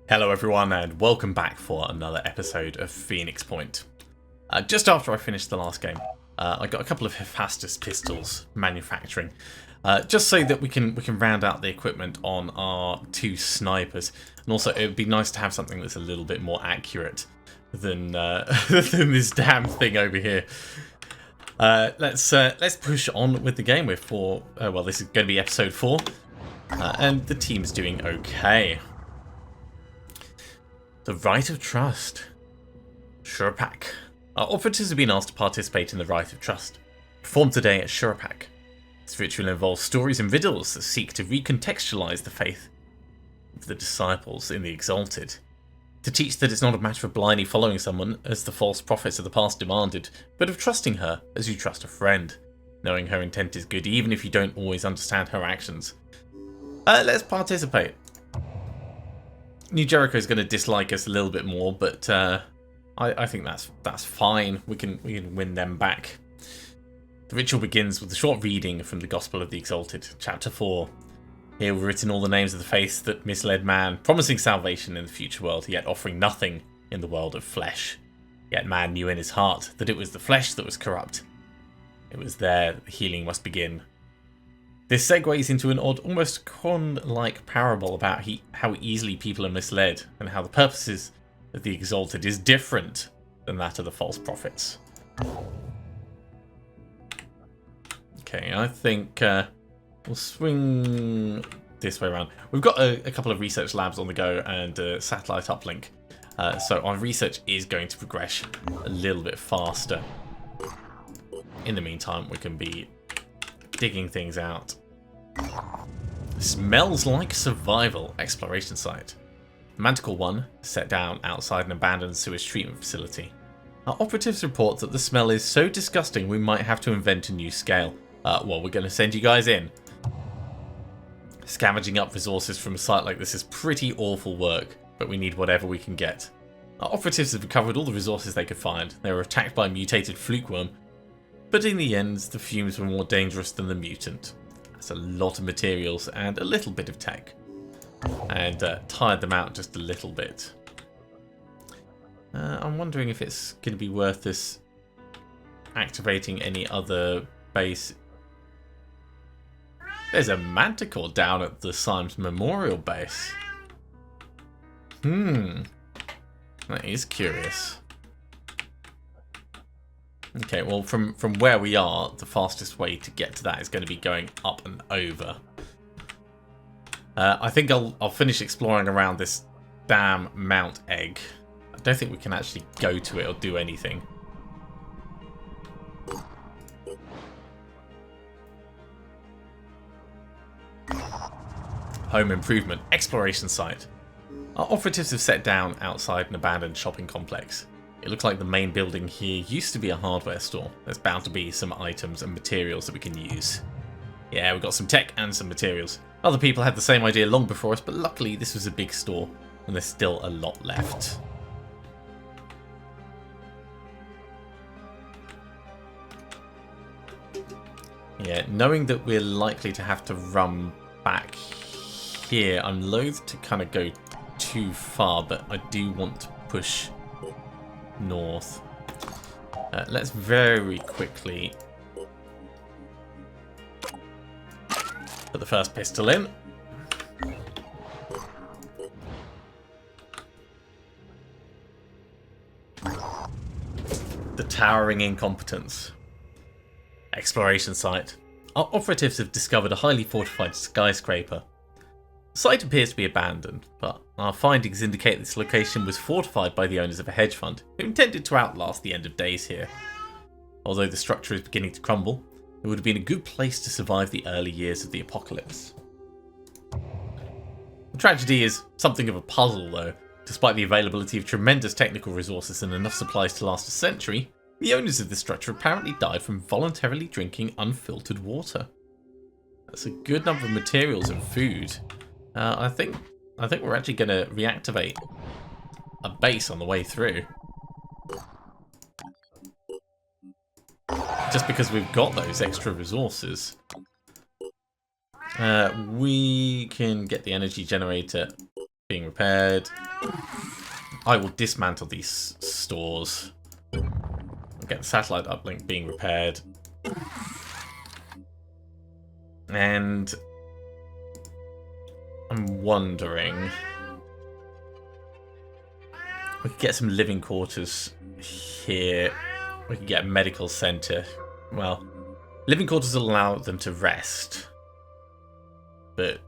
Hello everyone and welcome back for another episode of Phoenix Point. Just after I finished the last game, I got a couple of Hephaestus pistols manufacturing, just so that we can round out the equipment on our two snipers, and also it would be nice to have something that's a little bit more accurate than than this damn thing over here. Let's push on with the game. We're well, this is going to be episode 4, and the team's doing okay. The Rite of Trust. Shurapak. Our operatives have been asked to participate in the Rite of Trust, performed today at Shurapak. This ritual involves stories and riddles that seek to recontextualize the faith of the disciples in the Exalted, to teach that it's not a matter of blindly following someone, as the false prophets of the past demanded, but of trusting her as you trust a friend, knowing her intent is good even if you don't always understand her actions. Let's participate. New Jericho is going to dislike us a little bit more, but I think that's fine. We can win them back. The ritual begins with a short reading from the Gospel of the Exalted, chapter 4. Here were written all the names of the faiths that misled man, promising salvation in the future world, yet offering nothing in the world of flesh. Yet man knew in his heart that it was the flesh that was corrupt. It was there that the healing must begin. This segues into an odd, almost con-like parable about how easily people are misled, and how the purposes of the Exalted is different than that of the false prophets. Okay, I think we'll swing this way around. We've got a couple of research labs on the go and a satellite uplink, so our research is going to progress a little bit faster. In the meantime, we can be digging things out. Smells like survival exploration site. Manticore 1 set down outside an abandoned sewage treatment facility. Our operatives report that the smell is so disgusting we might have to invent a new scale. Well, we're going to send you guys in. Scavenging up resources from a site like this is pretty awful work, but we need whatever we can get. Our operatives have recovered all the resources they could find. They were attacked by a mutated fluke worm, but in the end, the fumes were more dangerous than the mutant. That's a lot of materials and a little bit of tech. And tired them out just a little bit. I'm wondering if it's going to be worth this activating any other base. There's a manticore down at the Symes Memorial Base. That is curious. Okay, well, from where we are, the fastest way to get to that is going to be going up and over. I think I'll finish exploring around this damn Mount Egg. I don't think we can actually go to it or do anything. Home improvement exploration site. Our operatives have set down outside an abandoned shopping complex. It looks like the main building here used to be a hardware store. There's bound to be some items and materials that we can use. Yeah, we've got some tech and some materials. Other people had the same idea long before us, but luckily this was a big store and there's still a lot left. Yeah, knowing that we're likely to have to run back here, I'm loath to kind of go too far, but I do want to push north. Let's very quickly put the first pistol in. The towering incompetence. Exploration site. Our operatives have discovered a highly fortified skyscraper. The site appears to be abandoned, but our findings indicate this location was fortified by the owners of a hedge fund, who intended to outlast the end of days here. Although the structure is beginning to crumble, it would have been a good place to survive the early years of the apocalypse. The tragedy is something of a puzzle though. Despite the availability of tremendous technical resources and enough supplies to last a century, the owners of this structure apparently died from voluntarily drinking unfiltered water. That's a good number of materials and food. I think we're actually going to reactivate a base on the way through. Just because we've got those extra resources. We can get the energy generator being repaired. I will dismantle these stores. I'll get the satellite uplink being repaired. And I'm wondering... we could get some living quarters here. We could get a medical centre. Well, living quarters will allow them to rest. But...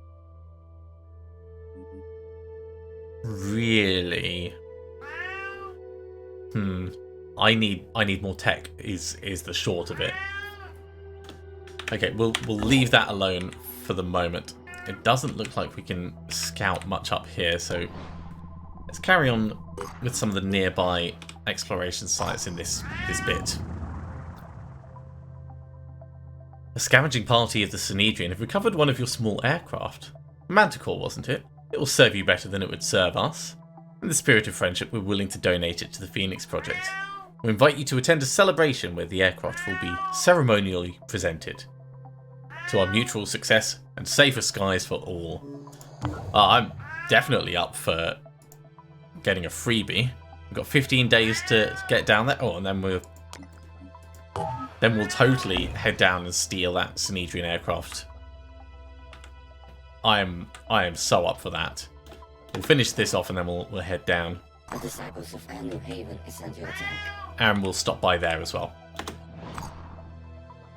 really... I need more tech is the short of it. Okay, we'll leave that alone for the moment. It doesn't look like we can scout much up here, so let's carry on with some of the nearby exploration sites in this bit. A scavenging party of the Sanhedrin have recovered one of your small aircraft. Manticore, wasn't it? It will serve you better than it would serve us. In the spirit of friendship, we're willing to donate it to the Phoenix Project. We invite you to attend a celebration where the aircraft will be ceremonially presented. To our mutual success and safer skies for all. I'm definitely up for getting a freebie. We've got 15 days to get down there. Oh, and then we'll totally head down and steal that Sanhedrin aircraft. I am so up for that. We'll finish this off and then we'll head down. The disciples of New Haven is under attack. And we'll stop by there as well.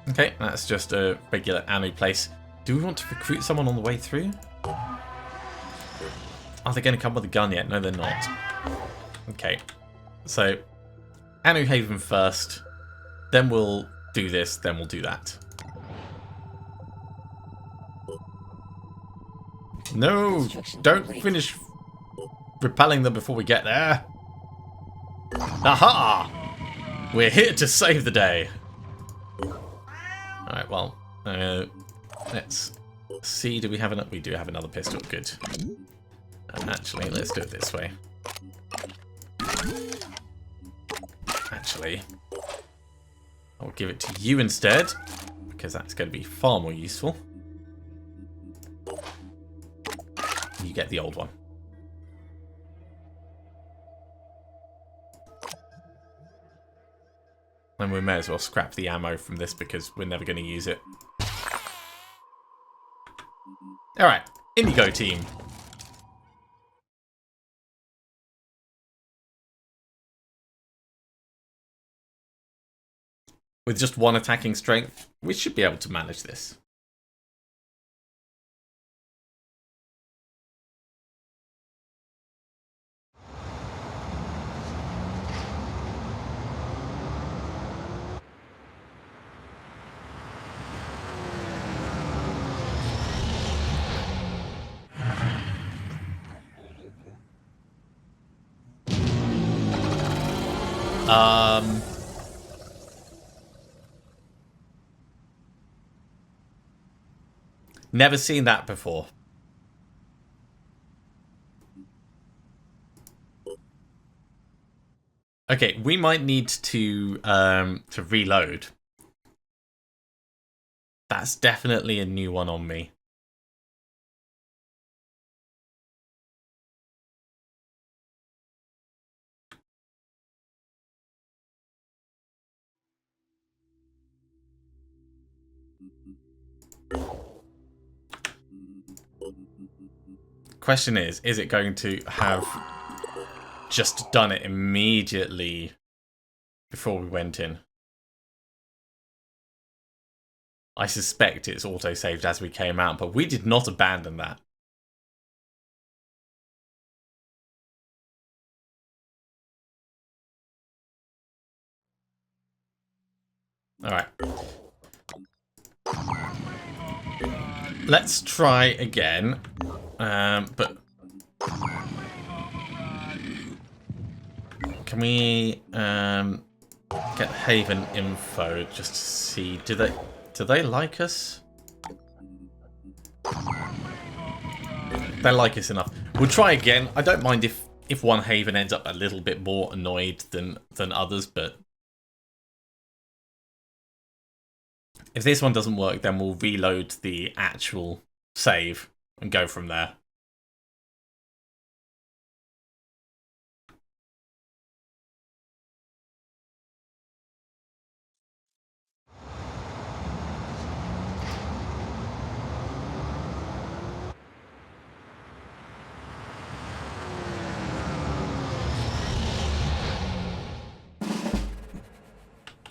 Okay, that's just a regular Anu place. Do we want to recruit someone on the way through? Are they going to come with a gun yet? No, they're not. Okay, so Anu Haven first. Then we'll do this, then we'll do that. No, don't finish repelling them before we get there. Aha! We're here to save the day. Alright, well, let's see. Do we have enough? We do have another pistol. Good. Actually, let's do it this way. Actually, I'll give it to you instead, because that's going to be far more useful. You get the old one. And we may as well scrap the ammo from this because we're never going to use it. Alright, Indigo team. With just one attacking strength, we should be able to manage this. Never seen that before. Okay, we might need to reload. That's definitely a new one on me. Question is it going to have just done it immediately before we went in? I suspect it's auto-saved as we came out, but we did not abandon that. Alright. Let's try again. But can we get Haven info just to see, do they like us? They like us enough. We'll try again. I don't mind if one Haven ends up a little bit more annoyed than others, but if this one doesn't work, then we'll reload the actual save and go from there.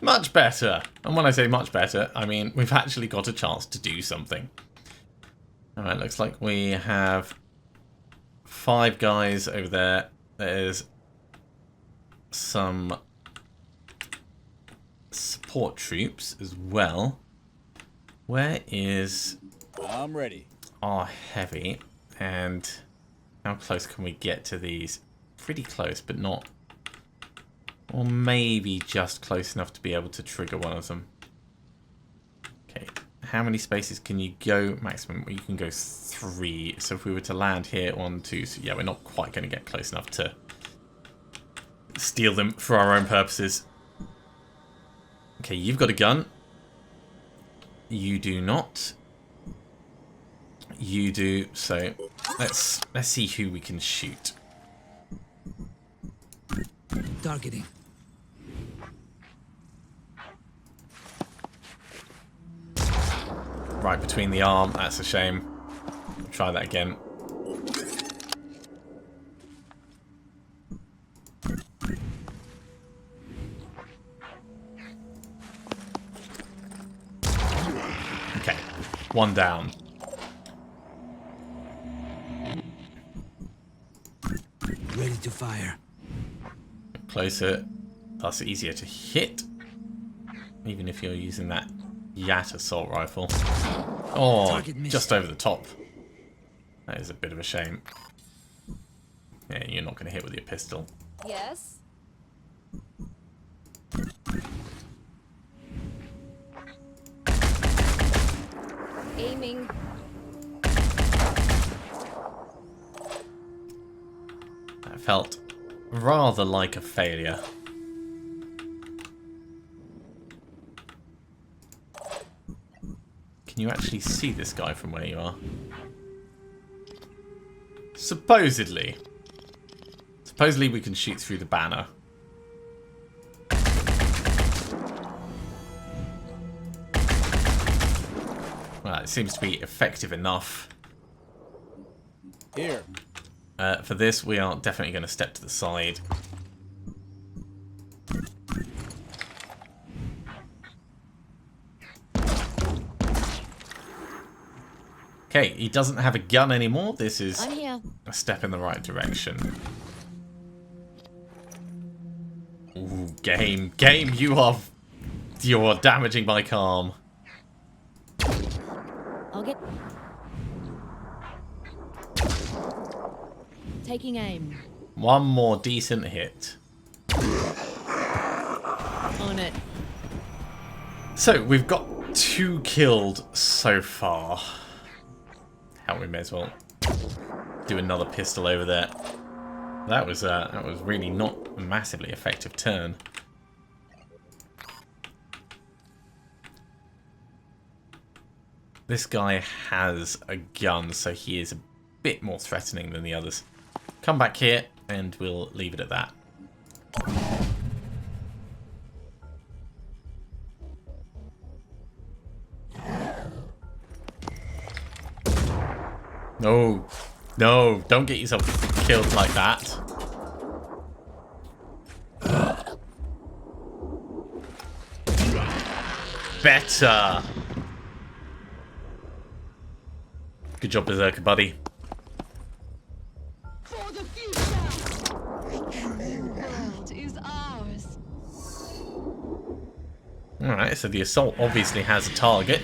Much better. And when I say much better, I mean we've actually got a chance to do something. Alright, looks like we have 5 guys over there. There's some support troops as well. Where is... I'm ready. Our heavy? And how close can we get to these? Pretty close, but not... Or maybe just close enough to be able to trigger one of them. Okay, how many spaces can you go? Maximum, you can go 3. So if we were to land here, 1, 2, so yeah, we're not quite going to get close enough to steal them for our own purposes. Okay, you've got a gun. You do not. You do. So let's see who we can shoot. Targeting. Right between the arm. That's a shame. We'll try that again. Okay, 1 down. Ready to fire. Closer, thus easier to hit. Even if you're using that Yat assault rifle. Oh, just over the top. That is a bit of a shame. Yeah, you're not going to hit with your pistol. Yes. Aiming. That felt rather like a failure. Can you actually see this guy from where you are? Supposedly. Supposedly we can shoot through the banner. Well, it seems to be effective enough. Here. For this, we are definitely going to step to the side. Okay, he doesn't have a gun anymore. This is I'm here. a step in the right direction. Ooh, game, you're damaging my calm. I'll get. Taking aim. One more decent hit. On it. So we've got 2 killed so far. Hell, we may as well do another pistol over there. That was really not a massively effective turn. This guy has a gun, so he is a bit more threatening than the others. Come back here, and we'll leave it at that. No, no, don't get yourself killed like that. Better. Good job, Berserker, buddy. For the future. The world is ours. Alright, so the assault obviously has a target.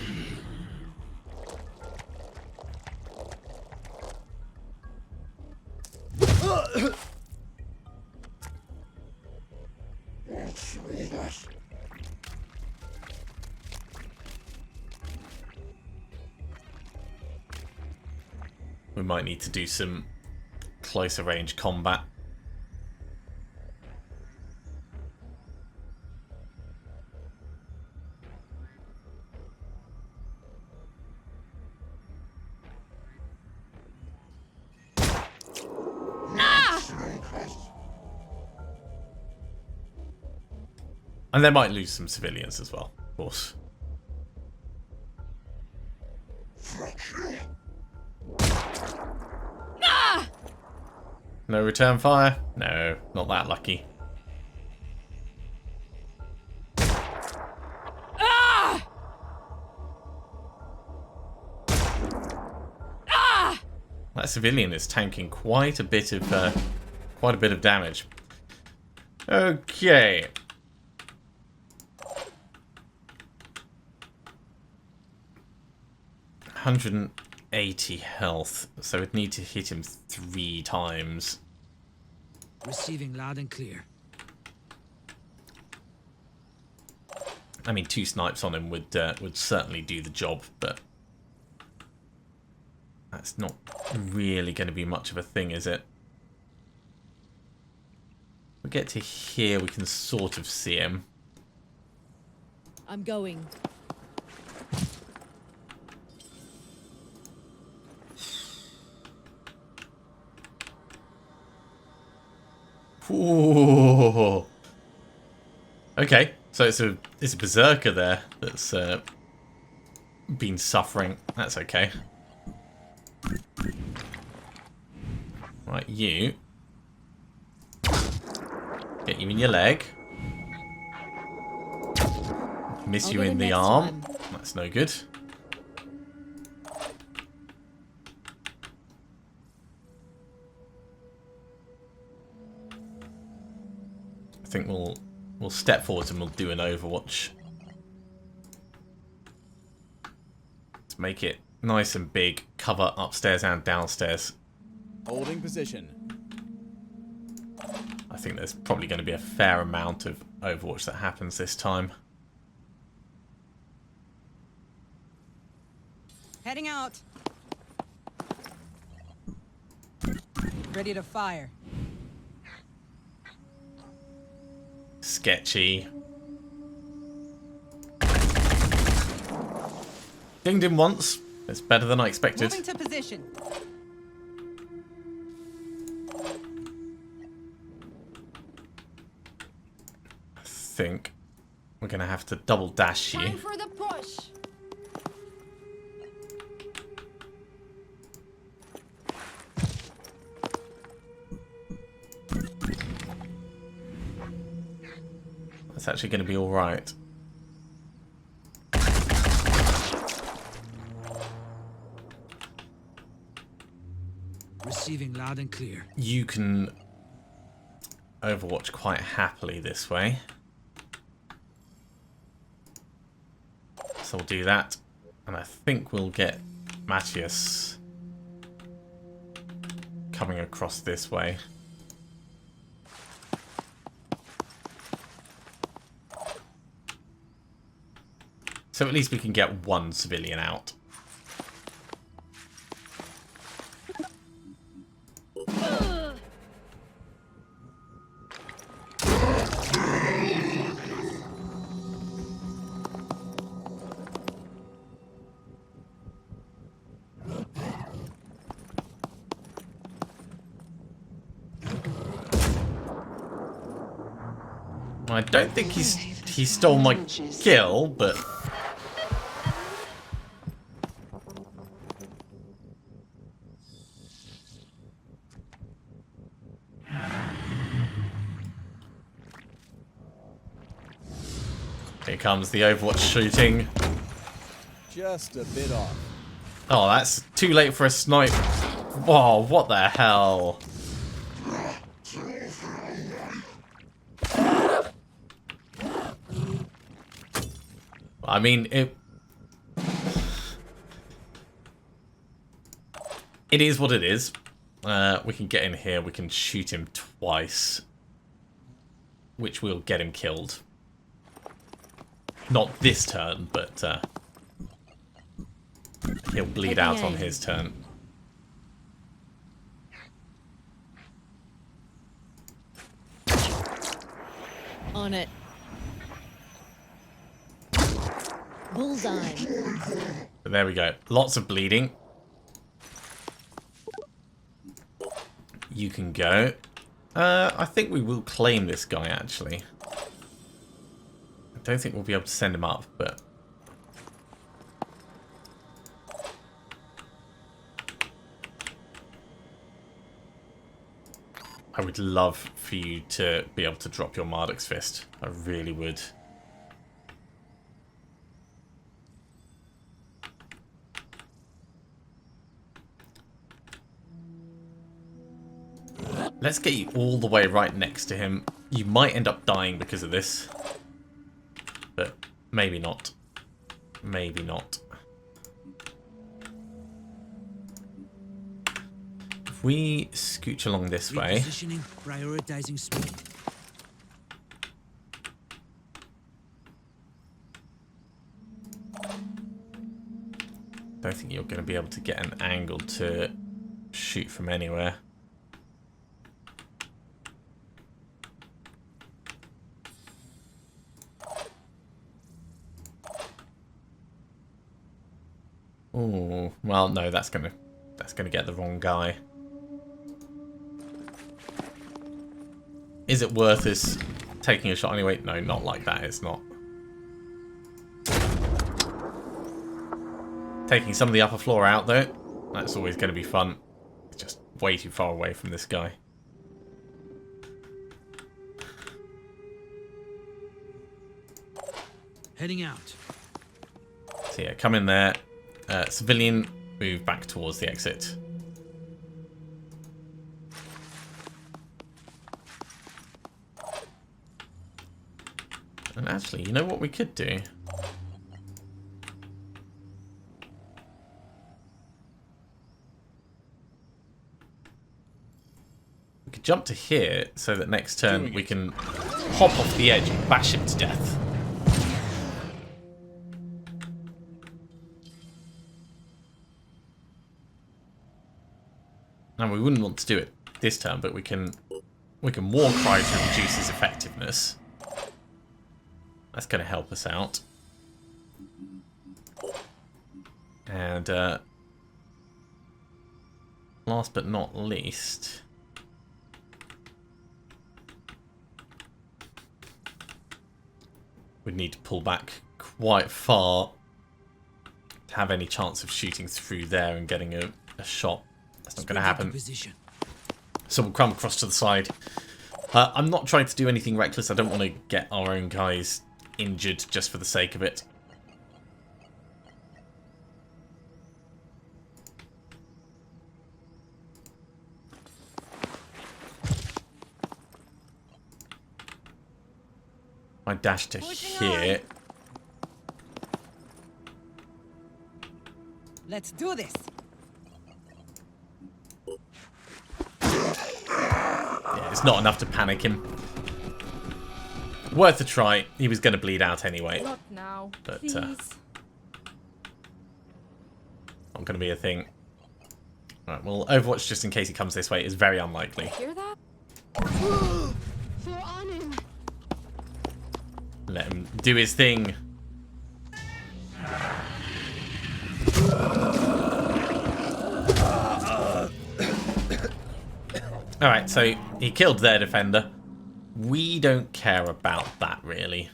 We might need to do some closer range combat. And they might lose some civilians as well, of course. No return fire? No, not that lucky. That civilian is tanking quite a bit of damage. Okay. 180 health, so we'd need to hit him 3 times. Receiving loud and clear. I mean, 2 snipes on him would certainly do the job, but that's not really going to be much of a thing, is it? We get to here, we can sort of see him. I'm going. Ooh. Okay, so it's a berserker there that's been suffering. That's okay. Right, you. Get you in your leg. Miss you in the arm. That's no good. I think we'll step forward and we'll do an Overwatch. Let's make it nice and big. Cover upstairs and downstairs. Holding position. I think there's probably going to be a fair amount of Overwatch that happens this time. Heading out. Ready to fire. Sketchy. Dinged him once. It's better than I expected. Moving to position. I think we're going to have to double dash you. Time for the push. That's actually going to be alright. Receiving loud and clear. You can Overwatch quite happily this way. So we'll do that. And I think we'll get Matthias coming across this way. So at least we can get one civilian out. I don't think he stole my kill, but here comes the Overwatch shooting. Just a bit off. Oh, that's too late for a snipe. Whoa, what the hell? I mean, it is what it is. We can get in here, we can shoot him twice, which will get him killed. Not this turn, but he'll bleed out on his turn. On it. Bullseye. But there we go. Lots of bleeding. You can go. I think we will claim this guy, actually. I don't think we'll be able to send him up, but I would love for you to be able to drop your Marduk's Fist. I really would. Let's get you all the way right next to him. You might end up dying because of this. But maybe not. Maybe not. If we scooch along this way... Repositioning, prioritizing speed. I don't think you're going to be able to get an angle to shoot from anywhere. Oh, well, no, that's gonna get the wrong guy. Is it worth us taking a shot anyway? No, not like that. It's not. Taking some of the upper floor out, though, that's always going to be fun. It's just way too far away from this guy. Heading out. So yeah, come in there. Civilian, move back towards the exit. And actually, you know what we could do? We could jump to here so that next turn we can hop off the edge and bash him to death. Now we wouldn't want to do it this turn, but we can war cry to reduce his effectiveness. That's going to help us out. And last but not least, we'd need to pull back quite far to have any chance of shooting through there and getting a shot. That's not going to happen. So we'll crumb across to the side. I'm not trying to do anything reckless. I don't want to get our own guys injured just for the sake of it. I dash to here. Let's do this. Yeah, it's not enough to panic him. Worth a try. He was going to bleed out anyway. Not now, But, please. not going to be a thing. Right, well, Overwatch, just in case he comes this way, is very unlikely. Hear that? For Anin. Let him do his thing. Alright, so he killed their defender. We don't care about that, really.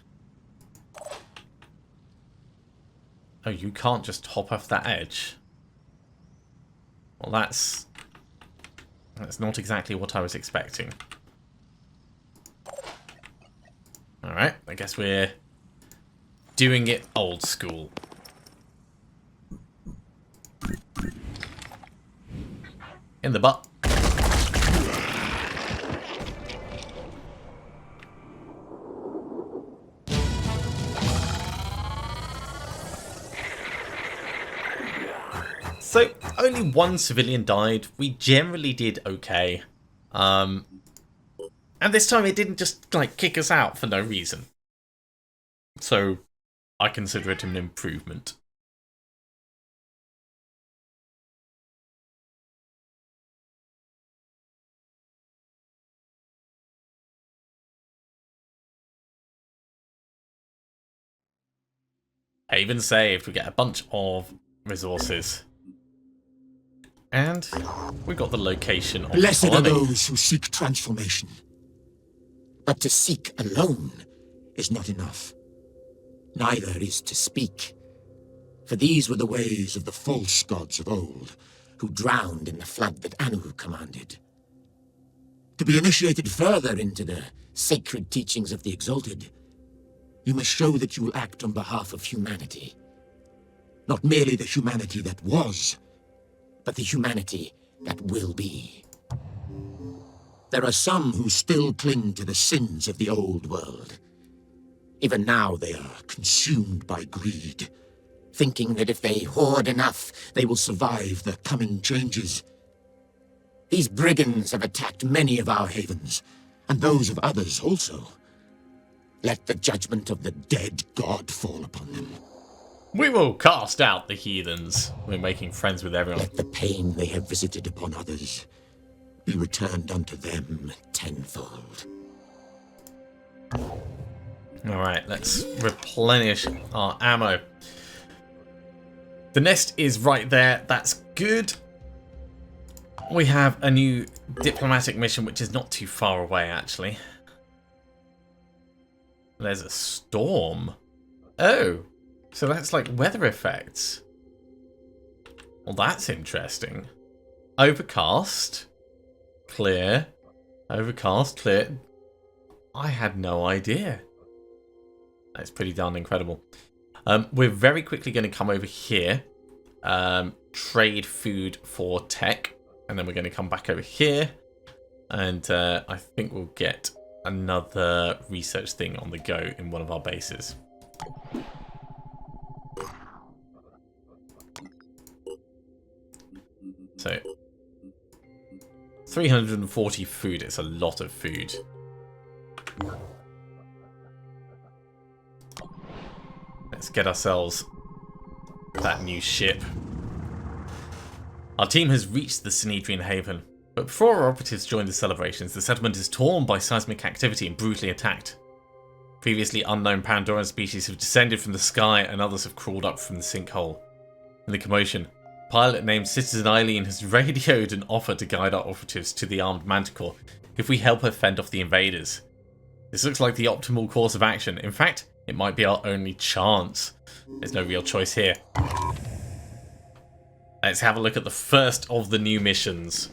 Oh, you can't just hop off that edge? Well, that's not exactly what I was expecting. Alright, I guess we're doing it old school. In the butt. So, only one civilian died. We generally did okay. And this time it didn't just, like, kick us out for no reason. So, I consider it an improvement. Haven saved. We get a bunch of resources. And we got the location of the Blessed are colony. those who seek transformation. But to seek alone is not enough. Neither is to speak. For these were the ways of the false gods of old, who drowned in the flood that Anu commanded. To be initiated further into the sacred teachings of the Exalted, you must show that you will act on behalf of humanity. Not merely the humanity that was, but the humanity that will be. There are some who still cling to the sins of the old world. Even now they are consumed by greed, thinking that if they hoard enough, they will survive the coming changes. These brigands have attacked many of our havens, and those of others also. Let the judgment of the dead god fall upon them. We will cast out the heathens. We're making friends with everyone. Let the pain they have visited upon others be returned unto them tenfold. Alright, let's replenish our ammo. The nest is right there. That's good. We have a new diplomatic mission, which is not too far away, actually. There's a storm. Oh, so that's like weather effects. Well, that's interesting. Overcast. Clear. Overcast. Clear. I had no idea. That's pretty darn incredible. We're very quickly going to come over here. Trade food for tech. And then we're going to come back over here. And I think we'll get another research thing on the go in one of our bases. So 340 food. It's a lot of food. Let's get ourselves that new ship. Our team has reached the Synedrian Haven, but before our operatives join the celebrations, the settlement is torn by seismic activity and brutally attacked. Previously unknown Pandoran species have descended from the sky and others have crawled up from the sinkhole. In the commotion, a pilot named Citizen Eileen has radioed an offer to guide our operatives to the armed manticore if we help her fend off the invaders. This looks like the optimal course of action. In fact, it might be our only chance. There's no real choice here. Let's have a look at the first of the new missions.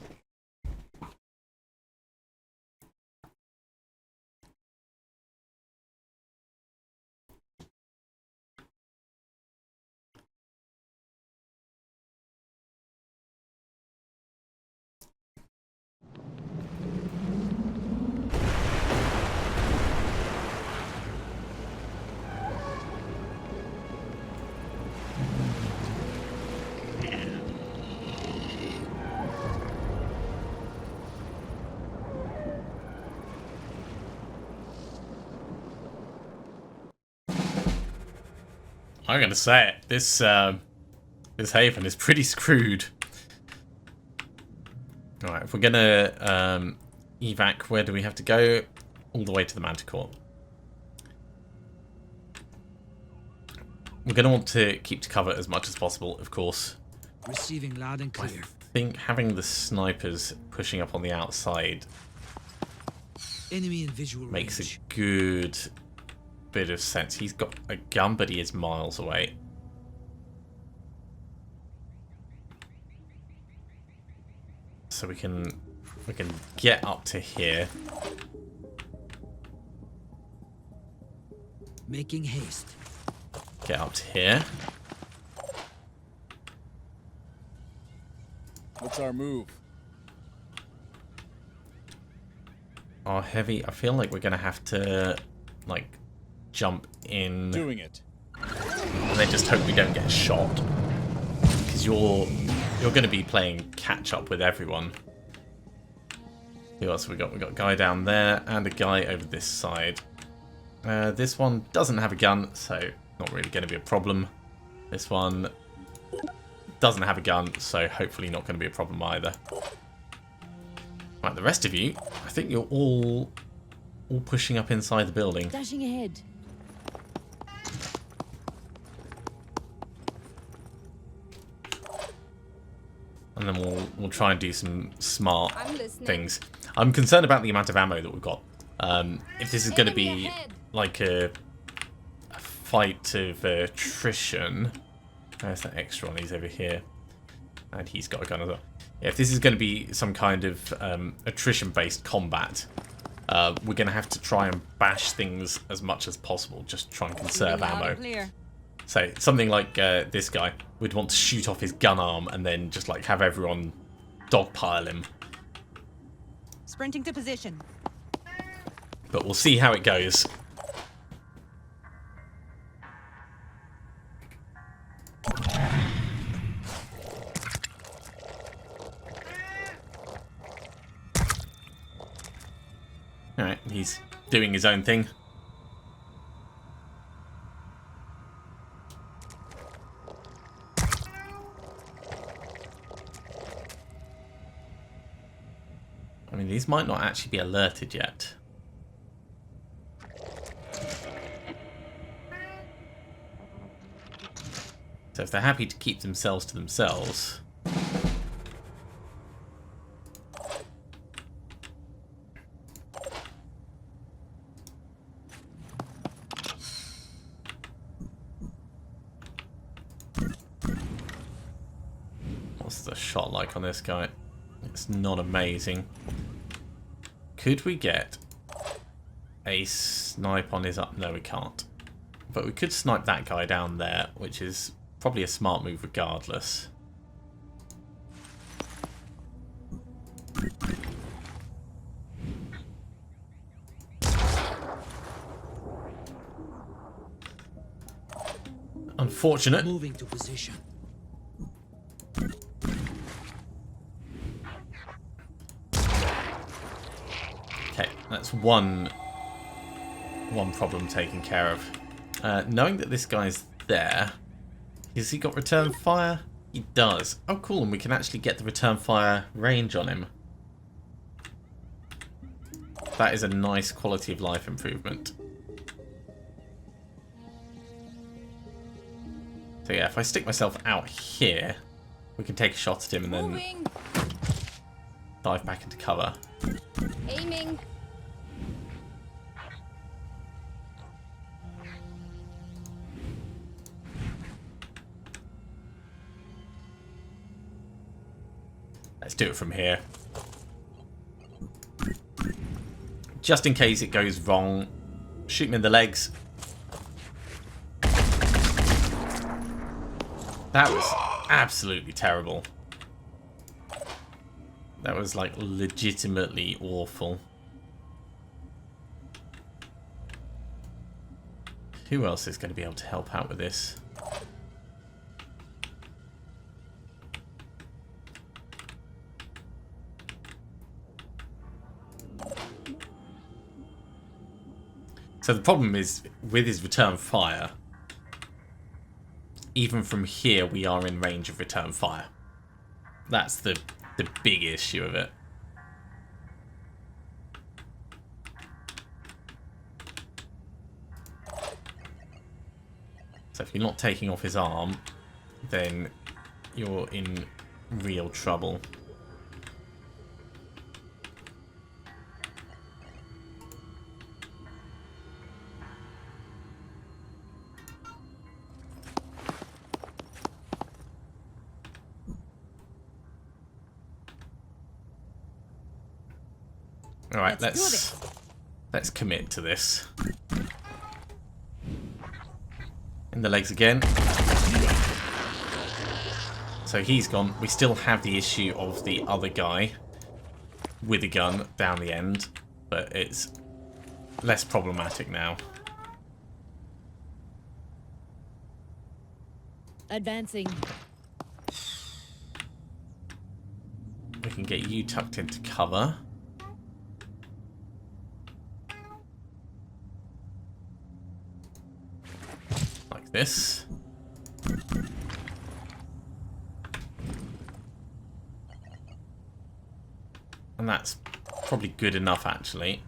I'm gonna say it. This haven is pretty screwed. All right, if we're gonna evac, where do we have to go? All the way to the manticore. We're gonna want to keep to cover as much as possible, of course. Receiving loud and I clear. think having the snipers pushing up on the outside Enemy in visual makes range. a good bit of sense. He's got a gun, but he is miles away. So we can get up to here. Making haste. Get up to here. What's our move? Our heavy. I feel like we're gonna have to like jump in Doing it. and then just hope we don't get shot, because you're going to be playing catch up with everyone. Who else have we got? We got a guy down there and a guy over this side. This one doesn't have a gun, so not really going to be a problem. This one doesn't have a gun, so hopefully not going to be a problem either. Right, the rest of you, I think you're all pushing up inside the building. Dashing ahead. And then we'll try and do some smart I'm listening. things. I'm concerned about the amount of ammo that we've got. If this is going to Enemy be ahead. like a fight of attrition. There's that extra one. He's over here. And he's got a gun as well. Yeah, if this is going to be some kind of attrition-based combat, we're going to have to try and bash things as much as possible. Just try and conserve Loud and ammo. clear. So something like this guy would want to shoot off his gun arm and then just like have everyone dogpile him. Sprinting to position. But we'll see how it goes. Alright, he's doing his own thing. I mean, these might not actually be alerted yet. So if they're happy to keep themselves to themselves... What's the shot like on this guy? It's not amazing. Could we get a snipe on his up? No, we can't. But we could snipe that guy down there, which is probably a smart move regardless. Unfortunate. Moving to position. Okay, that's one problem taken care of. Knowing that this guy's there, has he got return fire? He does. Oh, cool, and we can actually get the return fire range on him. That is a nice quality of life improvement. So yeah, if I stick myself out here, we can take a shot at him and then Moving. dive back into cover. Aiming. Let's do it from here. Just in case it goes wrong, shoot him in the legs. That was absolutely terrible. That was like legitimately awful. Who else is going to be able to help out with this? So the problem is, with his return fire, even from here we are in range of return fire. That's the big issue of it. So if you're not taking off his arm, then you're in real trouble. All right, let's commit to this. In the legs again. So he's gone. We still have the issue of the other guy with a gun down the end, but it's less problematic now. Advancing. We can get you tucked into cover. Like this. And that's probably good enough, actually.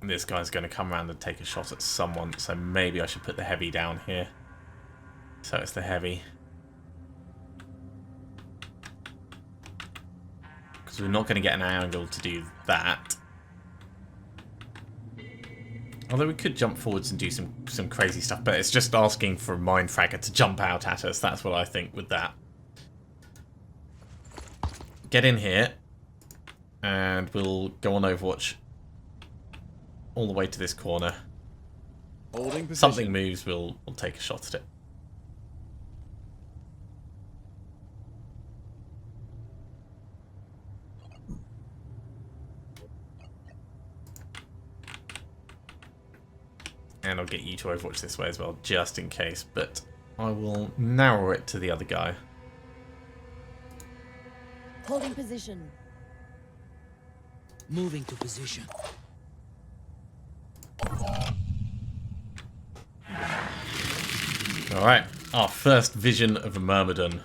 And this guy's going to come around and take a shot at someone, so maybe I should put the heavy down here. So it's the heavy. Because we're not going to get an angle to do that. Although we could jump forwards and do some crazy stuff, but it's just asking for a mind fragger to jump out at us. That's what I think with that. Get in here, and we'll go on Overwatch all the way to this corner. Holding position. something moves, we'll take a shot at it. And I'll get you to overwatch this way as well, just in case, but I will narrow it to the other guy. Holding position. Moving to position. Alright, our first vision of a Myrmidon.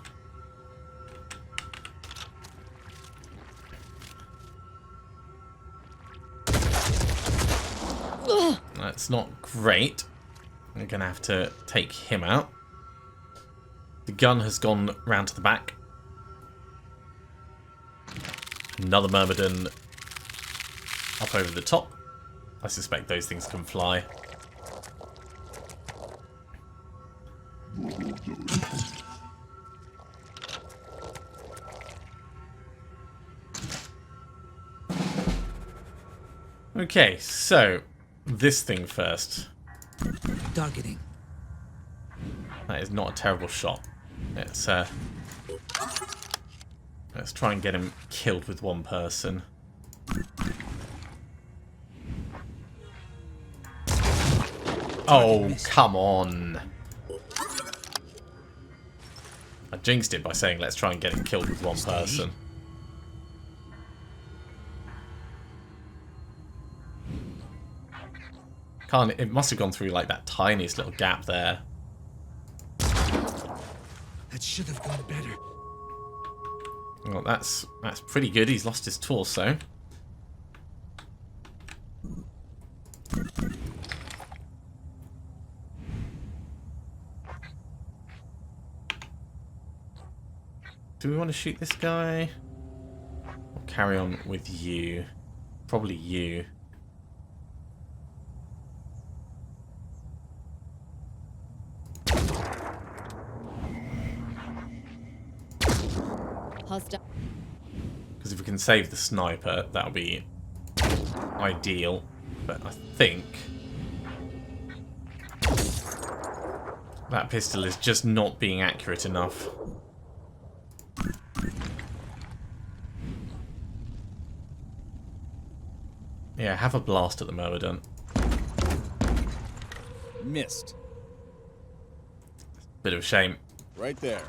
That's not great. We're going to have to take him out. The gun has gone round to the back. Another Myrmidon up over the top. I suspect those things can fly. Okay, so this thing first. Targeting. That is not a terrible shot. Let's try and get him killed with one person. Oh, come on. I jinxed it by saying let's try and get him killed with one person. It must have gone through like that tiniest little gap there. That should have gone better. Well, that's pretty good. He's lost his torso. Do we want to shoot this guy? Or carry on with you? Probably you. Hostile. Because if we can save the sniper, that'll be ideal. But I think that pistol is just not being accurate enough. Yeah, have a blast at the Myrmidon. Missed. Bit of a shame. Right there.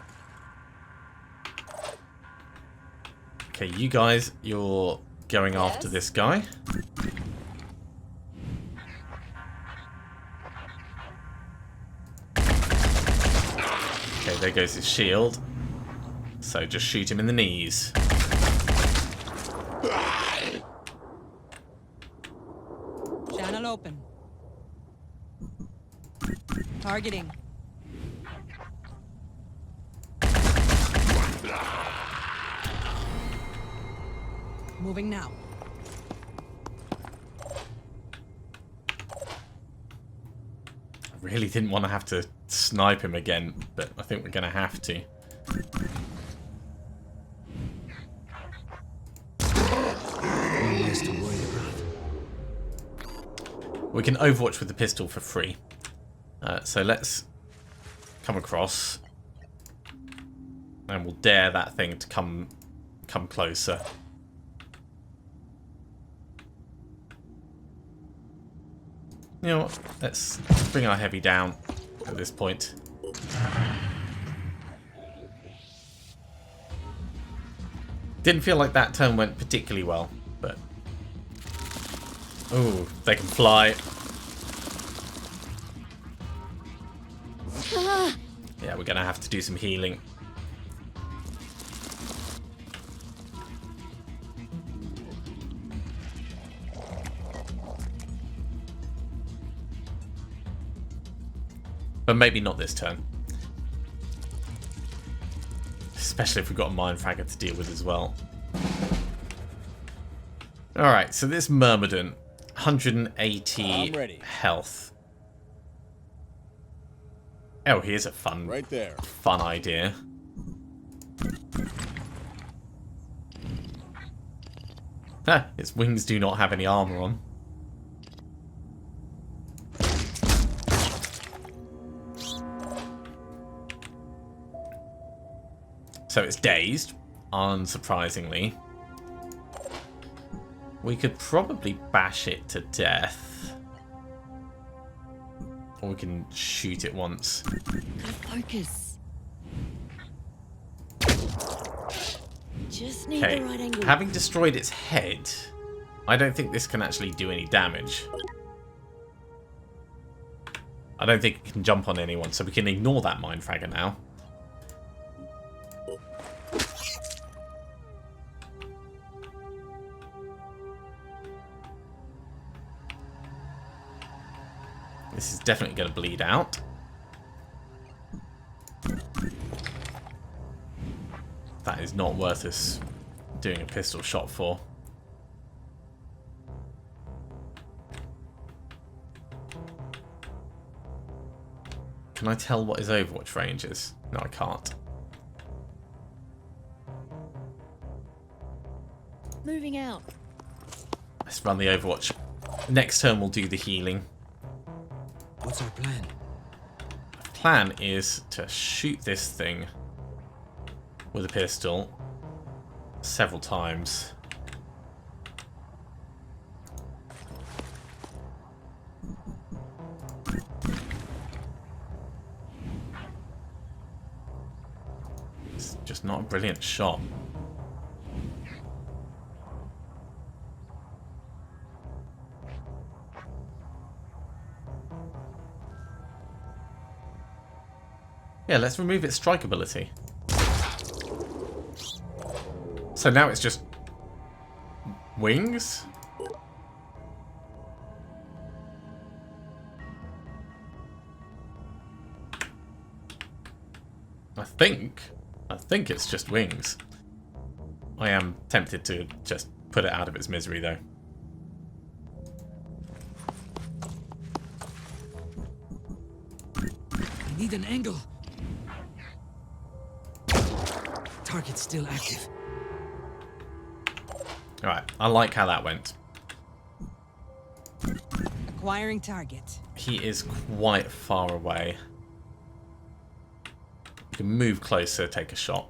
Okay, you guys, you're going after this guy. Okay, there goes his shield. So just shoot him in the knees. Channel open. Targeting. Moving now. I really didn't want to have to snipe him again, but I think we're going to have to. One less to worry about. We can overwatch with the pistol for free. So let's come across. And we'll dare that thing to come closer. You know what? Let's bring our heavy down at this point. Didn't feel like that turn went particularly well, but... Ooh, they can fly. Yeah, we're gonna have to do some healing. But maybe not this turn. Especially if we've got a mind fragger to deal with as well. Alright, so this Myrmidon, 180 health. Oh, here's a fun, Right there. fun idea. Ah, its wings do not have any armor on. So it's dazed, unsurprisingly. We could probably bash it to death. Or we can shoot it once. Gotta focus. Just need Okay, the right angle. having destroyed its head, I don't think this can actually do any damage. I don't think it can jump on anyone, so we can ignore that mind fragger now. This is definitely going to bleed out. That is not worth us doing a pistol shot for. Can I tell what his Overwatch range is? No, I can't. Moving out. Let's run the Overwatch. Next turn we'll do the healing. What's our plan? Plan is to shoot this thing with a pistol several times. It's just not a brilliant shot. Yeah, let's remove its strike ability. So now it's just wings? I think it's just wings. I am tempted to just put it out of its misery though. I need an angle. Target's still active. Alright, I like how that went. Acquiring target. He is quite far away. You can move closer, take a shot.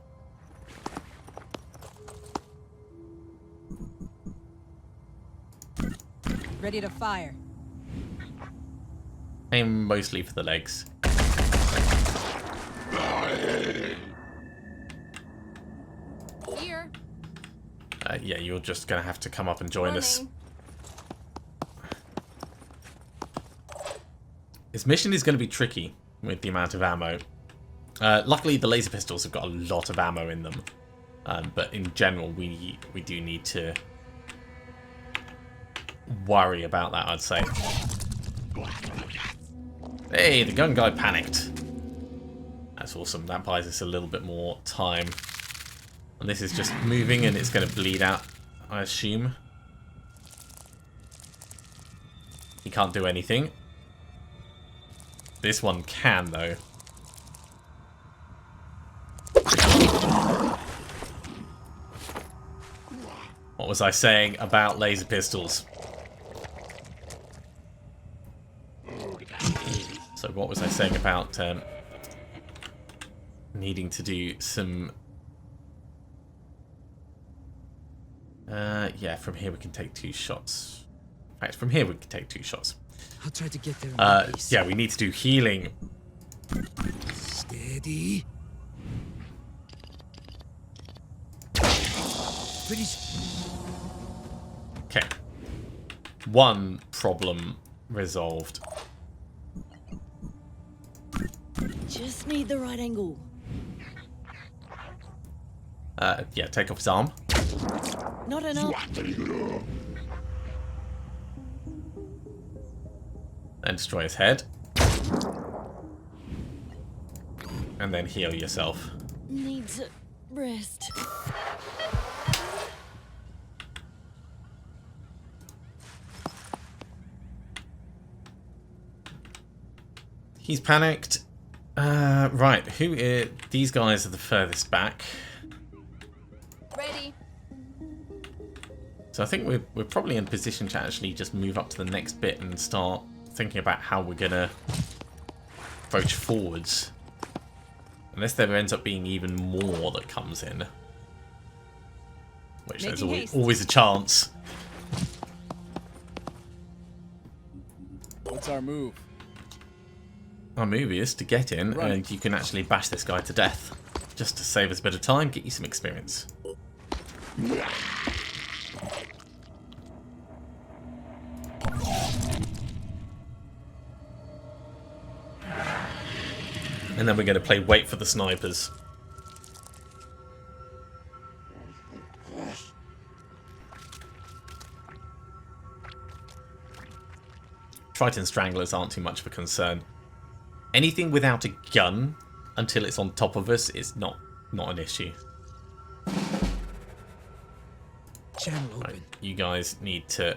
Ready to fire. Aim mostly for the legs. Here. Yeah, you're just going to have to come up and join us. Running. This mission is going to be tricky with the amount of ammo. Luckily, the laser pistols have got a lot of ammo in them. But in general, we do need to worry about that, I'd say. Hey, the gun guy panicked. That's awesome. That buys us a little bit more time. And this is just moving and it's going to bleed out, I assume. He can't do anything. This one can, though. What was I saying about laser pistols? So what was I saying about needing to do some... yeah, from here we can take 2 shots. In fact, from here we can take 2 shots. I'll try to get there in one piece. Yeah, we need to do healing. Steady. Pretty. Okay. One problem resolved. Just need the right angle. Yeah, take off his arm. Not enough. And destroy his head. And then heal yourself. Needs a rest. He's panicked. Right, these guys are the furthest back. Ready. So I think we're probably in a position to actually just move up to the next bit and start thinking about how we're going to approach forwards. Unless there ends up being even more that comes in. Which there's Making haste. always a chance. What's our move? Our move is to get in Right. and you can actually bash this guy to death. Just to save us a bit of time, get you some experience. And then we're going to play wait for the snipers. Triton Stranglers aren't too much of a concern. Anything without a gun until it's on top of us is not an issue. Channel open. Right, you guys need to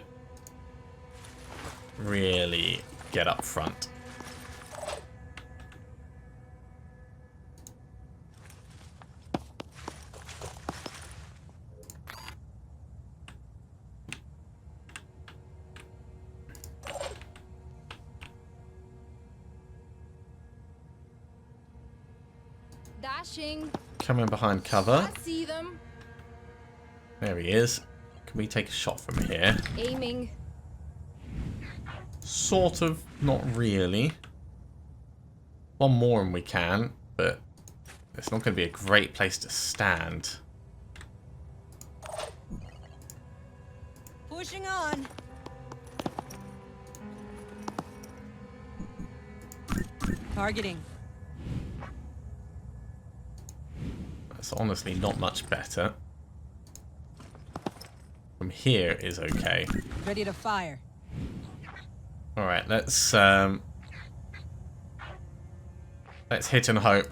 really get up front. Dashing. Coming behind cover. I see them. There he is. Can we take a shot from here? Aiming. Sort of, not really. One more and we can, but it's not going to be a great place to stand. Pushing on. Targeting. That's honestly not much better. From here is okay. Ready to fire. Alright, let's hit and hope.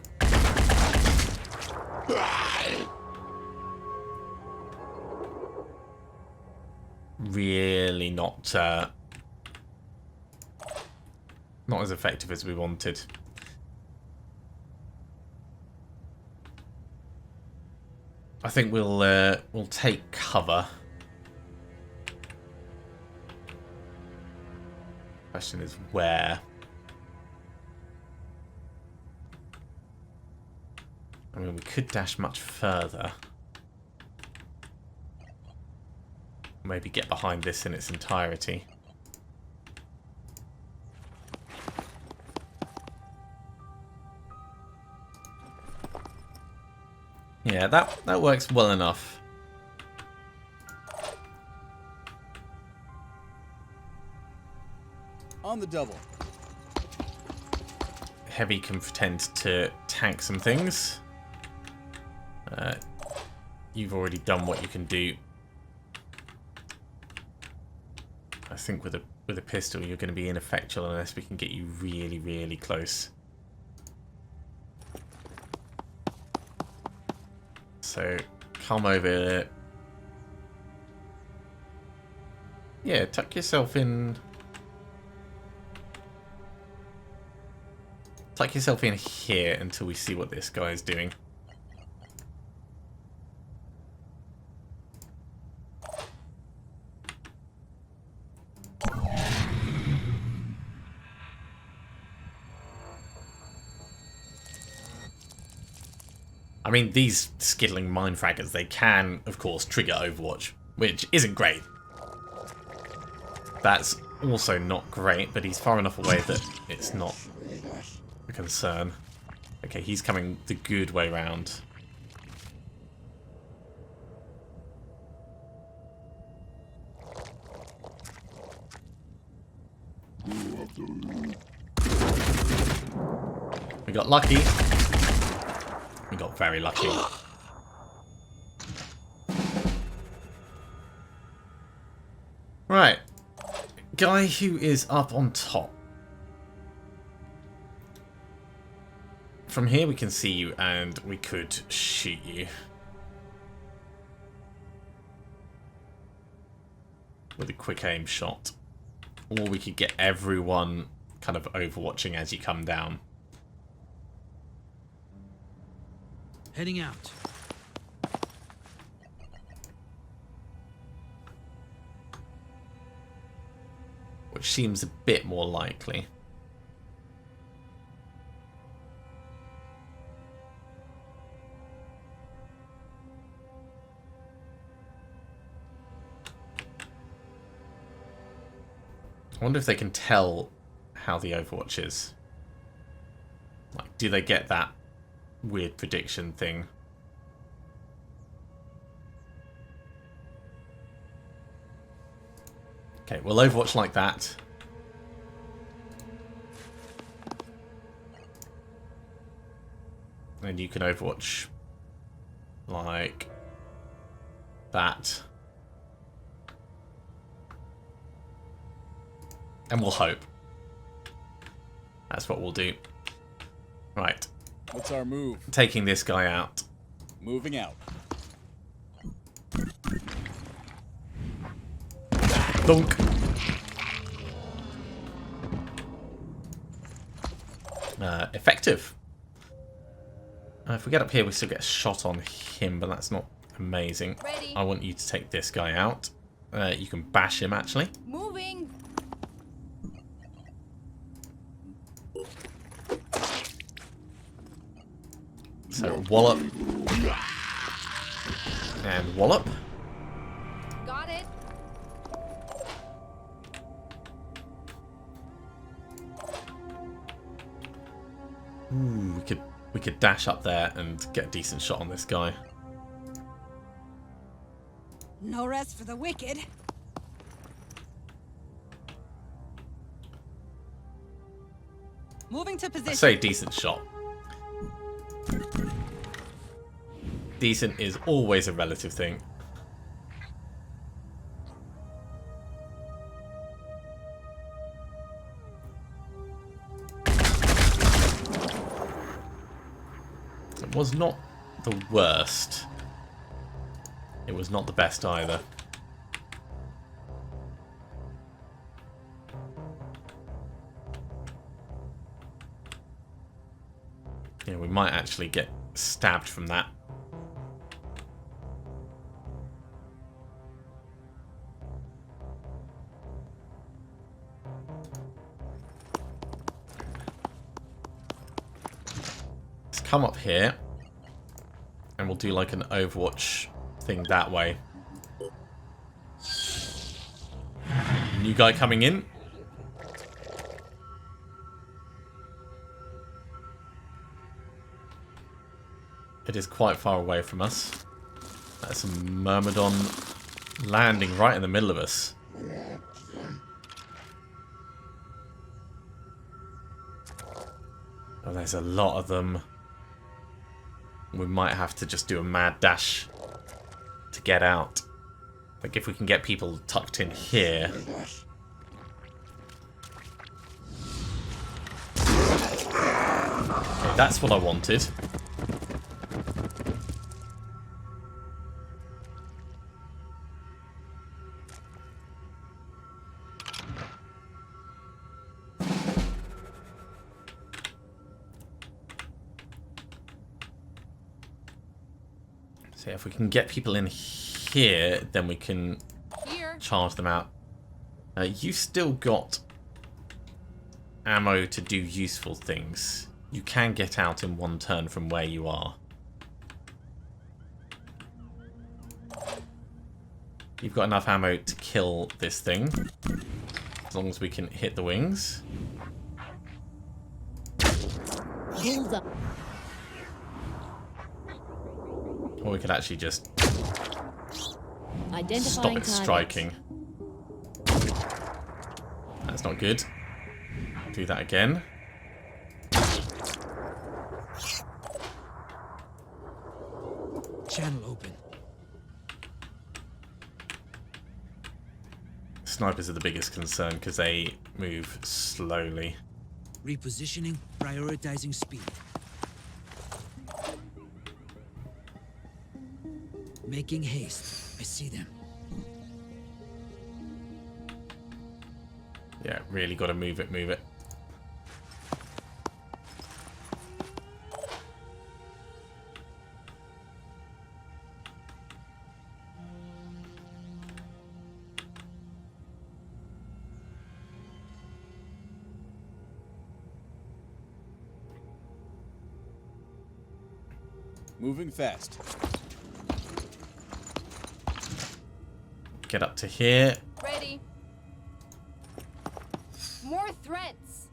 Really not as effective as we wanted. I think we'll take cover. Question is where. I mean, we could dash much further. Maybe get behind this in its entirety. Yeah, that works well enough. On the double. Heavy can pretend to tank some things. You've already done what you can do. I think with a pistol you're going to be ineffectual unless we can get you really, really close. So come over. Yeah, tuck yourself in. Tuck yourself in here until we see what this guy is doing. I mean, these skittling mindfraggers, they can, of course, trigger Overwatch, which isn't great. That's also not great, but he's far enough away that it's not a concern. Okay, he's coming the good way round. We got lucky. We got very lucky. Right. Guy who is up on top. From here we can see you and we could shoot you. With a quick aim shot. Or we could get everyone kind of overwatching as you come down. Heading out. Which seems a bit more likely. I wonder if they can tell how the Overwatch is. Like, do they get that weird prediction thing? Okay, we'll Overwatch like that. And you can Overwatch like that. And we'll hope. That's what we'll do. Right. What's our move? Taking this guy out. Moving out. Dunk. Effective. If we get up here, we still get a shot on him, but that's not amazing. Ready. I want you to take this guy out. You can bash him, actually. Moving. So, wallop. And wallop. Got it. Ooh, we could dash up there and get a decent shot on this guy. No rest for the wicked. Moving to I position. say decent shot. Decent is always a relative thing. It was not the worst. It was not the best either. Yeah, we might actually get stabbed from that. Let's come up here and we'll do like an Overwatch thing that way. New guy coming in. It is quite far away from us. That's a Myrmidon landing right in the middle of us. Oh, there's a lot of them. We might have to just do a mad dash to get out. Like if we can get people tucked in here. Okay, that's what I wanted. So if we can get people in here, then we can Here. charge them out. You've still got ammo to do useful things. You can get out in one turn from where you are. You've got enough ammo to kill this thing. As long as we can hit the wings. Bullseye. Or we could actually just stop Identifying it target. striking. That's not good. Do that again. Channel open. Snipers are the biggest concern because they move slowly. Repositioning, prioritizing speed. Making haste. I see them. Yeah, really got to move it, move it. Moving fast. Get up to here. Ready. More threats.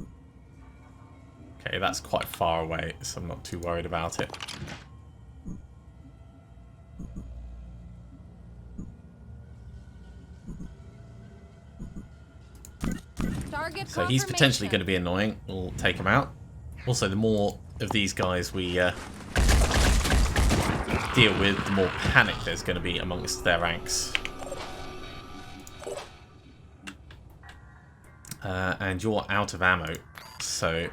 Okay, that's quite far away, so I'm not too worried about it. Target So he's potentially going to be annoying. We'll take him out. Also, the more of these guys we deal with, the more panic there's going to be amongst their ranks. And you're out of ammo, so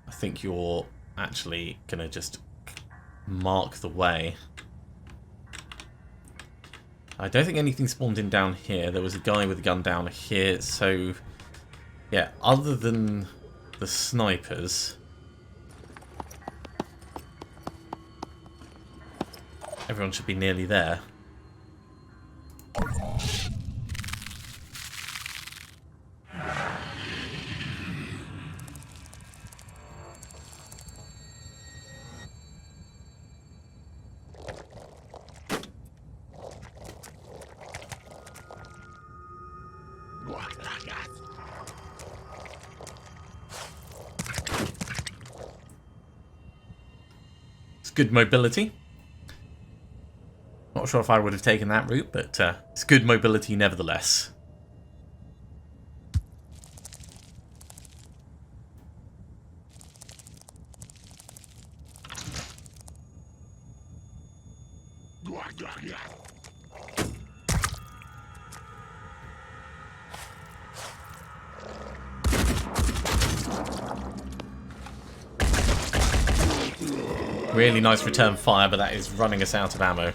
I think you're actually going to just mark the way. I don't think anything spawned in down here. There was a guy with a gun down here, so yeah, other than the snipers, everyone should be nearly there. It's good mobility. Not sure if I would have taken that route, but it's good mobility nevertheless. Really nice return fire, but that is running us out of ammo.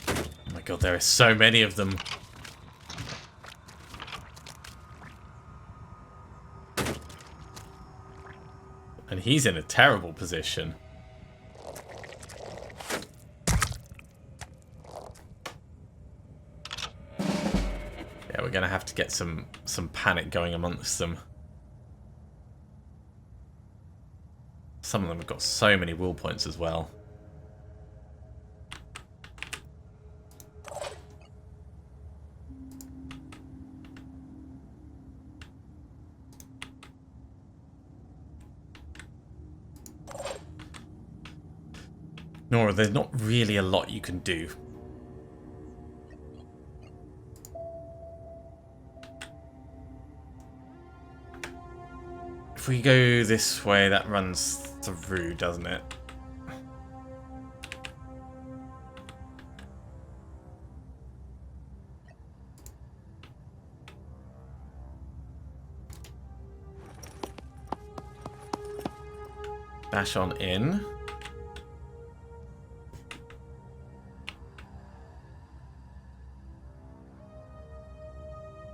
Oh my god, there are so many of them. And he's in a terrible position. Yeah, we're gonna have to get some panic going amongst them. Some of them have got so many will points as well. Nora, there's not really a lot you can do. If we go this way, that runs through, doesn't it? Dash on in.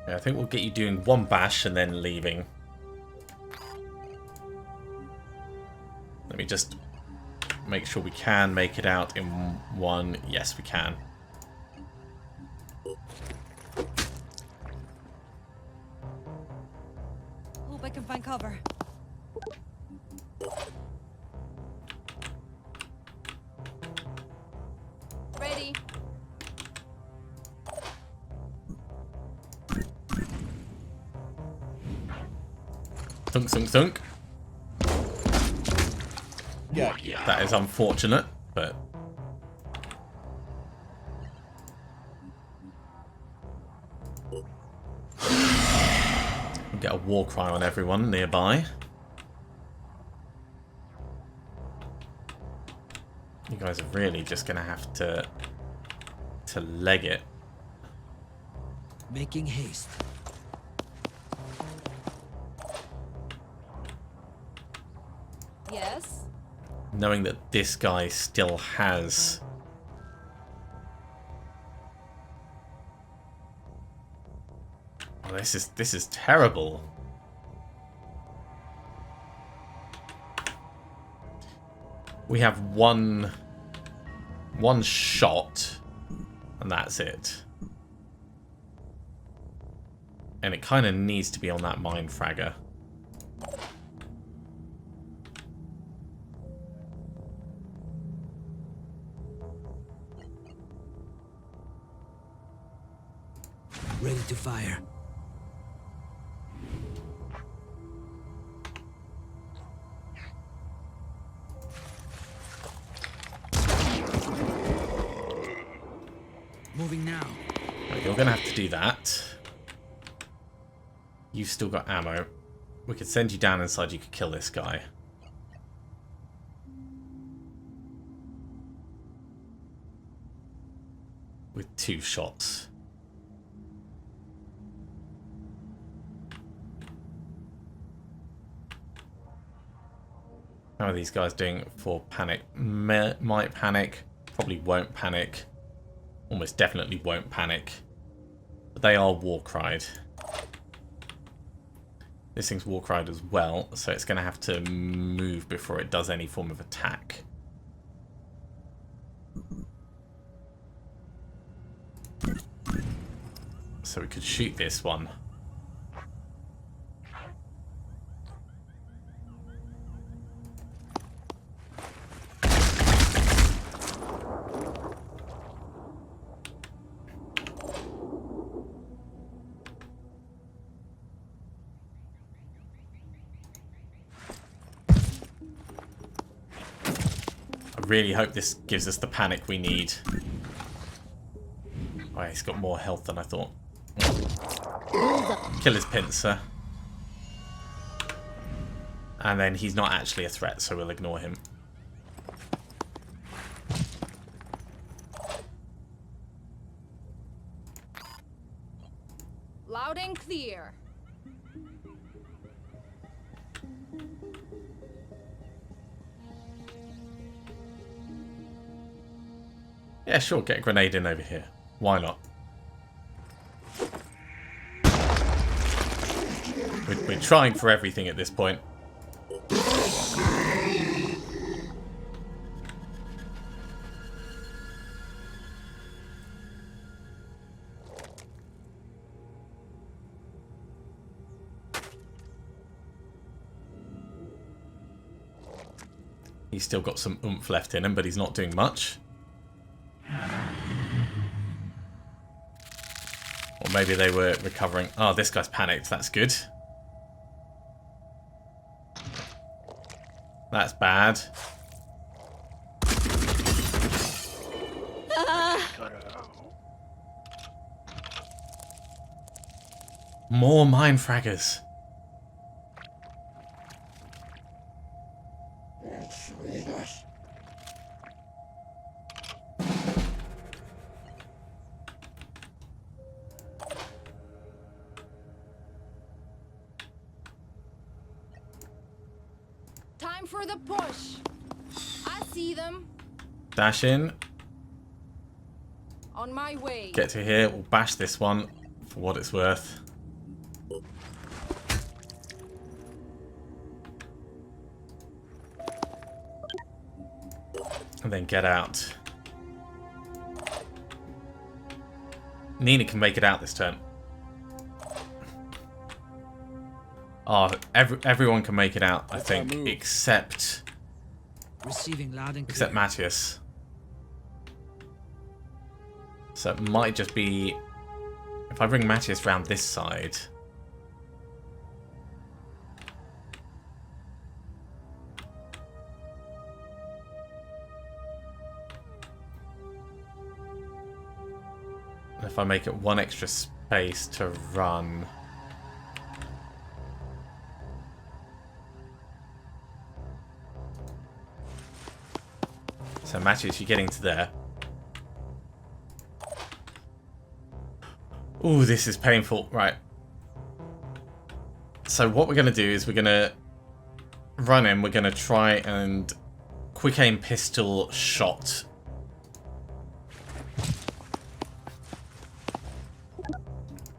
Yeah, I think we'll get you doing one bash and then leaving. Let me just make sure we can make it out in one. Yes, we can. Hope I can find cover. Ready. Thunk, thunk, thunk. Yeah. That is unfortunate, but... We'll get a war cry on everyone nearby. You guys are really just going to have to leg it. Making haste. Yes. Knowing that this guy still has... Oh, this is terrible. We have one One shot, and that's it. And it kind of needs to be on that mind fragger. Ready to fire. Moving now. Right, you're going to have to do that. You've still got ammo. We could send you down inside. You could kill this guy. With 2 shots. How are these guys doing for panic? Might panic. Probably won't panic. Almost definitely won't panic. But they are war-cried. This thing's war-cried as well, so it's going to have to move before it does any form of attack. So we could shoot this one. I really hope this gives us the panic we need. Oh, he's got more health than I thought. Kill his pincer. And then he's not actually a threat, so we'll ignore him. Loud and clear. Yeah, sure, get a grenade in over here. Why not? We're trying for everything at this point. He's still got some oomph left in him, but he's not doing much. Or maybe they were recovering. Oh, this guy's panicked. That's good. That's bad. More mine fraggers. Time for the push. I see them. Dash in. On my way. Get to here. We'll bash this one for what it's worth. And then get out. Nina can make it out this turn. Oh, everyone can make it out, I think, except Receiving loud and clear. except Matthias. So it might just be if I bring Matthias round this side. If I make it one extra space to run. So Matthias, you're getting to there. Ooh, this is painful. Right. So what we're going to do is we're going to run in. We're going to try and quick aim pistol shot.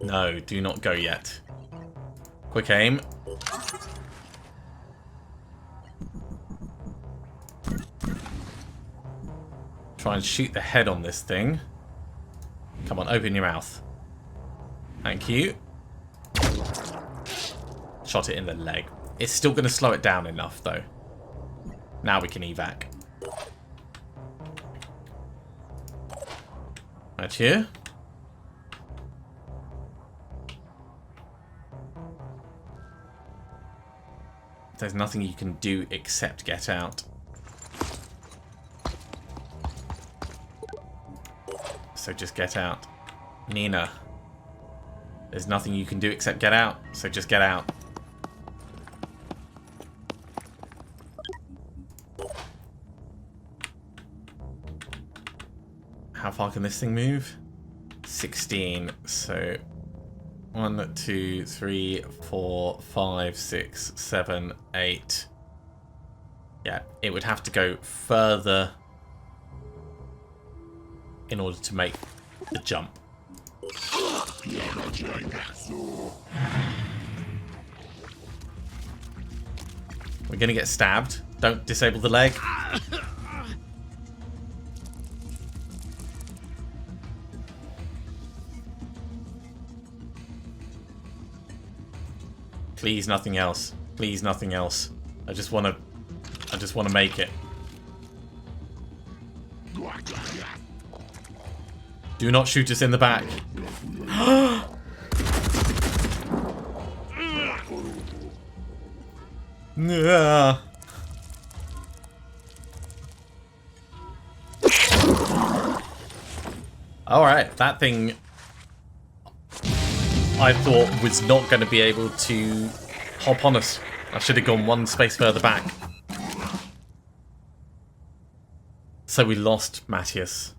No, do not go yet. Quick aim. try and shoot the head on this thing. Come on, open your mouth. Thank you. Shot it in the leg. It's still going to slow it down enough, though. Now we can evac. Right here. There's nothing you can do except get out. So just get out. Nina. There's nothing you can do except get out. So just get out. How far can this thing move? 16. So 1, 2, 3, 4, 5, 6, 7, 8. Yeah, it would have to go further in order to make the jump. We're gonna get stabbed. Don't disable the leg. Please, nothing else. Please, nothing else. I just wanna make it. Do not shoot us in the back. Yeah. Alright, that thing I thought was not going to be able to hop on us. I should have gone one space further back. So we lost Matthias.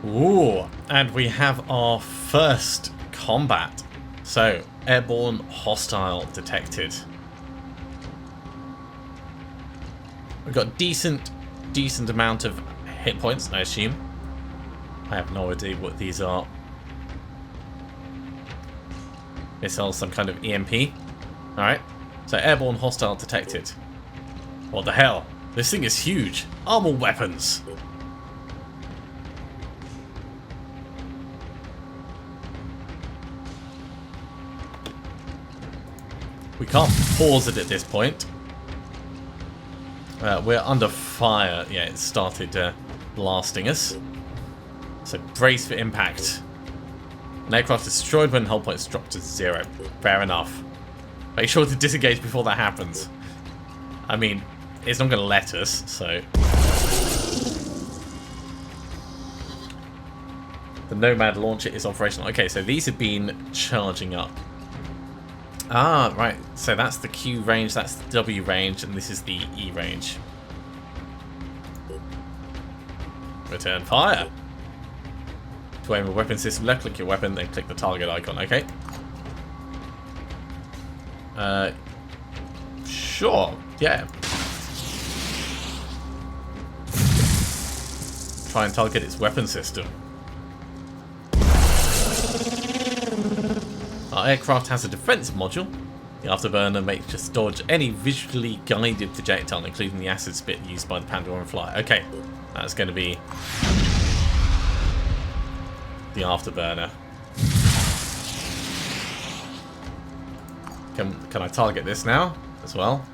Ooh, and we have our first combat. So, airborne hostile detected. We've got decent amount of hit points, I assume. I have no idea what these are. Missile, some kind of EMP. Alright, so airborne hostile detected. What the hell? This thing is huge. Armor weapons. We can't pause it at this point. We're under fire. Yeah, it started blasting us. So brace for impact. An aircraft is destroyed when hull points drop to 0. Fair enough. Make sure to disengage before that happens. I mean, it's not going to let us, so... The Nomad launcher is operational. Okay, so these have been charging up. Ah, right. So that's the Q range, that's the W range, and this is the E range. Return fire. To aim a weapon system, left-click your weapon, then click the target icon. Okay. Sure. Yeah. Try and target its weapon system. Our aircraft has a defensive module. The afterburner makes just dodge any visually guided projectile, including the acid spit used by the Pandoran fly. Okay, that's going to be the afterburner. Can I target this now as well?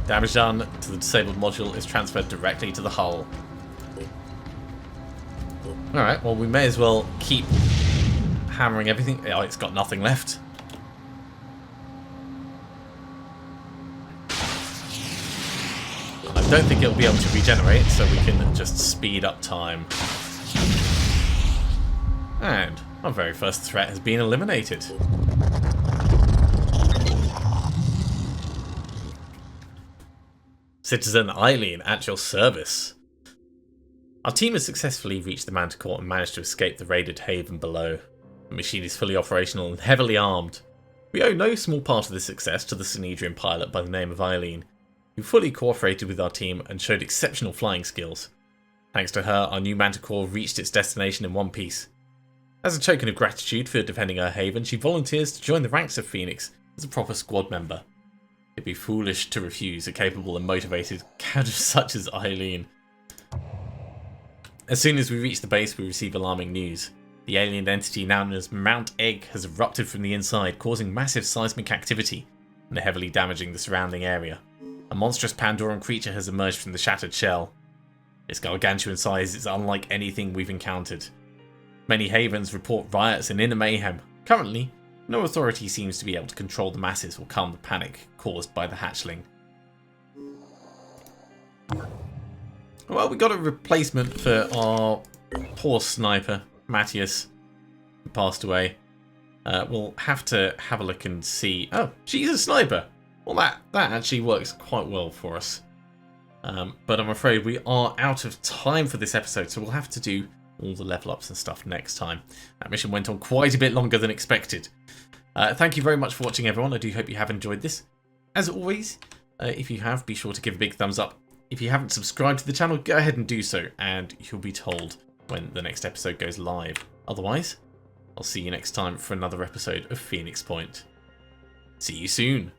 Damage done to the disabled module is transferred directly to the hull. Alright, well we may as well keep hammering everything. Oh, it's got nothing left. I don't think it'll be able to regenerate, so we can just speed up time. And our very first threat has been eliminated. Citizen Eileen, at your service. Our team has successfully reached the Manticore and managed to escape the raided haven below. The machine is fully operational and heavily armed. We owe no small part of this success to the Synedrian pilot by the name of Eileen, who fully cooperated with our team and showed exceptional flying skills. Thanks to her, our new Manticore reached its destination in one piece. As a token of gratitude for defending her haven, she volunteers to join the ranks of Phoenix as a proper squad member. It'd be foolish to refuse a capable and motivated cadre such as Eileen. As soon as we reach the base, we receive alarming news. The alien entity known as Mount Egg has erupted from the inside, causing massive seismic activity and heavily damaging the surrounding area. A monstrous Pandoran creature has emerged from the shattered shell. Its gargantuan size is unlike anything we've encountered. Many havens report riots and inner mayhem. Currently, no authority seems to be able to control the masses or calm the panic caused by the hatchling. Well, we got a replacement for our poor sniper, Matthias, who passed away. We'll have to have a look and see. Oh, she's a sniper! Well, that actually works quite well for us. But I'm afraid we are out of time for this episode, so we'll have to do all the level ups and stuff next time. That mission went on quite a bit longer than expected. Thank you very much for watching, everyone. I do hope you have enjoyed this. As always, if you have, be sure to give a big thumbs up. If you haven't subscribed to the channel, go ahead and do so, and you'll be told when the next episode goes live. Otherwise, I'll see you next time for another episode of Phoenix Point. See you soon.